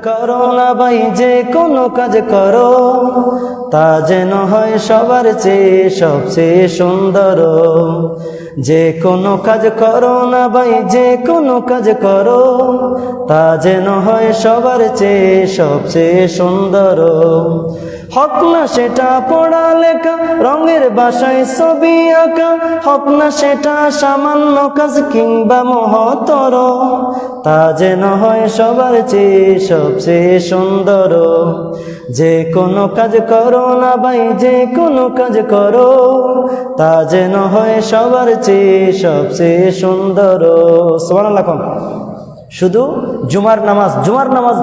করো না ভাই, যে কোনো কাজ করো তা যেন হয় সবার চেয়ে সবচেয়ে সুন্দর। যে কোনো কাজ করো না ভাই, যে কোনো কাজ করো তা যেন হয় সবার চেয়ে সবচেয়ে সুন্দর। হক না সেটা পড়ালেখা, রঙের বাসায় ছবি আঁকা, হক না সেটা সামান্য কাজ কিংবা মহত্তর, তা যেন হয় সবার চেয়ে সবচেয়ে সুন্দর। যে কোনো কাজ করো না ভাই, যে কোনো কাজ করো তা যেন হয় সবার চেয়ে সবচেয়ে সুন্দর। সুবহানাল্লাহ। শুধু জুমার নামাজ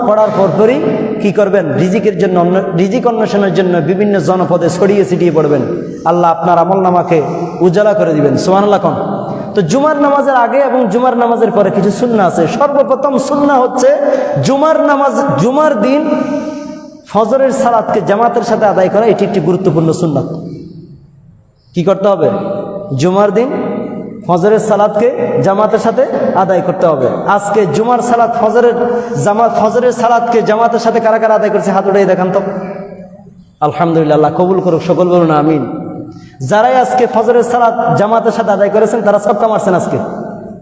পড়ার পরপরই কি করবেন? রিজিকের জন্য, রিজিক অন্বেষণের জন্য বিভিন্ন জনপদে ছড়িয়ে ছিটিয়ে পড়বেন। আল্লাহ আপনার আমল নামাকে উজালা করে দিবেন। সুবহানাল্লাহ। তো জুমার নামাজের আগে এবং জুমার নামাজের পরে কিছু সুন্নাহ আছে। সর্বপ্রথম সুন্নাহ হচ্ছে জুমার দিন ফজরের সালাতকে জামাতের সাথে আদায় করা। এটি একটি গুরুত্বপূর্ণ সুন্নাত। কি করতে হবে? জুমার দিন ফজরের সালাতকে জামাতের সাথে আদায় করতে হবে। আজকে জুমার সালাত ফজরের সালাতকে জামাতের সাথে কারা কারা আদায় করছে? হাত উঠিয়ে দেখান তো। আলহামদুলিল্লাহ, আল্লাহ কবুল করুক, সকল বলুন আমিন। যারাই আজকে ফজরের সালাত জামাতের সাথে আদায় করেছেন তারা সব কামারছেন আজকে।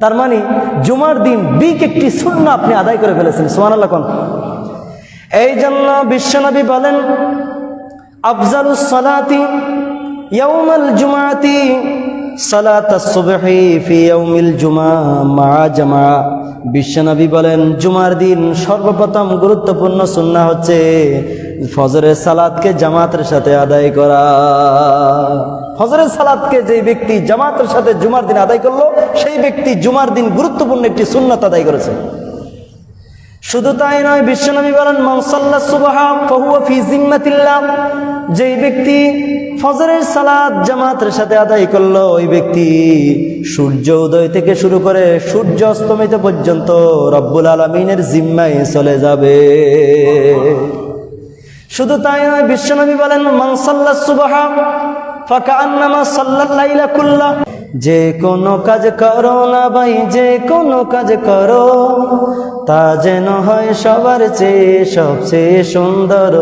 তার মানে জুমার দিন বিগ একটি সুন্নাহ আপনি আদায় করে ফেলেছেন। সুবহানাল্লাহ। এই জন্য বিশ্বনবী বলেন, আফজালুস সালাতি ইয়াউমাল জুমআতি সালাতাস সুবহি ফি ইয়াউমিল জুমআ মা জামা। বিশ্বনবী বলেন, জুমার দিন সর্বপ্রথম গুরুত্বপূর্ণ সুন্নাহ হচ্ছে ফজরের সালাতকে জামাতের সাথে আদায় করা। ফজরের সালাতকে যে ব্যক্তি জামাতের সাথে জুমার দিন আদায় করলো, সেই ব্যক্তি জুমার দিন গুরুত্বপূর্ণ একটি সুন্নাত আদায় করেছে। শুধু তাই নয়, বিশ্বনবী বলেন, মান সাল্লা সুবহা ফাহুয়া ফি জিম্মাতিল্লাহ। যেই ব্যক্তি ফজরের সালাত জামাতের সাথে আদায় করলো, ওই ব্যক্তি সূর্য উদয় থেকে শুরু করে সূর্য অস্তমিত পর্যন্ত রব্বুল আলামিনের জিম্মায় চলে যাবে। শুধু তাই নয়, বিশ্বনবী বলেন, মান সাল্লা সুবহা ফাকান্নামা সাল্লাল লাইলা কুল্লাহ। যে কোনো কাজ করো না ভাই, যে কোনো কাজ করো তা যেন হয় সবার চেয়ে সবচেয়ে সুন্দর।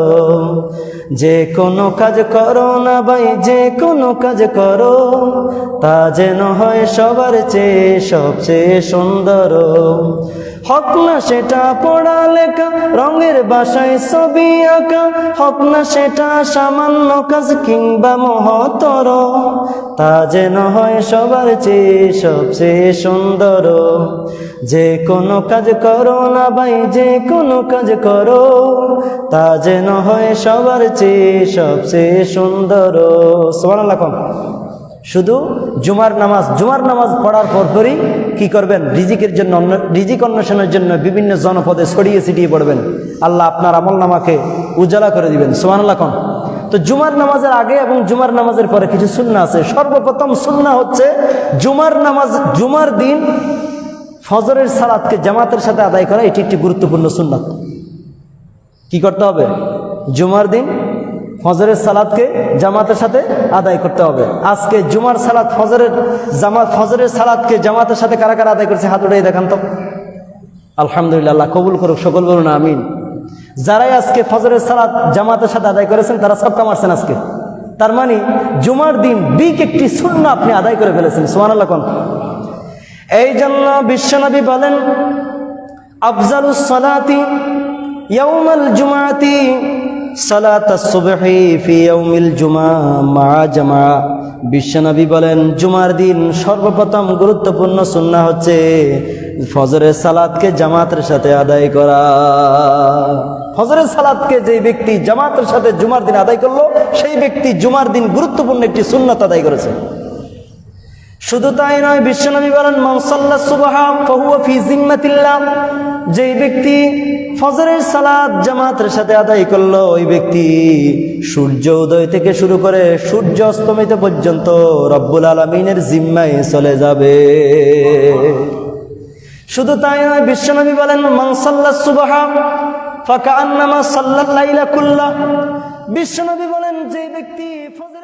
যে কোনো কাজ করো না ভাই, যে কোনো কাজ করো তা যেন হয় সবার চেয়ে সবচেয়ে সুন্দর। হক না সেটা পড়ালেখা, রঙের বাসায় ছবি আঁকা, হক না সেটা সামান্য কাজ কিংবা মহত্তর, তা যেন হয় সবার চেয়ে সবচেয়ে সুন্দর। যে কোনো কাজ করো না ভাই, যে কোনো কাজ করো তা যেন হয় সবার চেয়ে সবচেয়ে সুন্দর। সুবহানাল্লাহ। শুধু জুমার নামাজ পড়ার পরপরই কি করবেন? রিজিকের জন্য, রিজিক অন্বেষণের জন্য বিভিন্ন জনপদে ছড়িয়ে ছিটিয়ে পড়বেন। আল্লাহ আপনার আমল নামাকে উজালা করে দিবেন। সুবহানাল্লাহ। তো জুমার নামাজের আগে এবং জুমার নামাজের পরে কিছু সুন্নাহ আছে। সর্বপ্রথম সুন্নাহ হচ্ছে জুমার দিন ফজরের সালাতকে জামাতের সাথে আদায় করা। এটি একটি গুরুত্বপূর্ণ সুন্নাত। কি করতে হবে? জুমার দিন ফজরের সালাতকে জামাতের সাথে আদায় করতে হবে। আজকে জুমার সালাত ফজরের সালাতকে জামাতের সাথে কারা কারা আদায় করছে? হাত উঠিয়ে দেখান তো। আলহামদুলিল্লাহ, আল্লাহ কবুল করুক, সকল বলুন আমিন। যারাই আজকে ফজরের সালাত জামাতের সাথে আদায় করেছেন তারা সব কামারছেন আজকে। তার মানে জুমার দিন বিগ একটি সুন্নাহ আপনি আদায় করে ফেলেছেন। সুবহানাল্লাহ। এই জন্য বিশ্বনবী বলেন, আফজালুস সালাতি ইয়াউমাল জুমআতি সালাতাস সুবহি ফি ইয়াউমিল জুমআ মা জামা। বিশ্বনবী বলেন, জুমার দিন সর্বপ্রথম গুরুত্বপূর্ণ সুন্নাহ হচ্ছে ফজরের সালাতকে জামাতের সাথে আদায় করা। ফজরের সালাতকে যে ব্যক্তি জামাতের সাথে জুমার দিন আদায় করলো, সেই ব্যক্তি জুমার দিন গুরুত্বপূর্ণ একটি সুন্নাত আদায় করেছে। শুধু তাই নয়, বিশ্বনবী বলেন, মান সাল্লা সুবহা ফাহুয়া ফি জিম্মাতিল্লাহ। যেই ব্যক্তি ফজরের সালাত জামাতের সাথে আদায় করলো, ওই ব্যক্তি সূর্য উদয় থেকে শুরু করে সূর্য অস্তমিত পর্যন্ত রব্বুল আলামিনের জিম্মায় চলে যাবে। শুধু তাই নয়, বিশ্বনবী বলেন, মান সাল্লা সুবহা ফাকান্নামা সাল্লাল লাইলা কুল্লাহ। বিশ্বনবী বলেন, যে ব্যক্তি ফজরের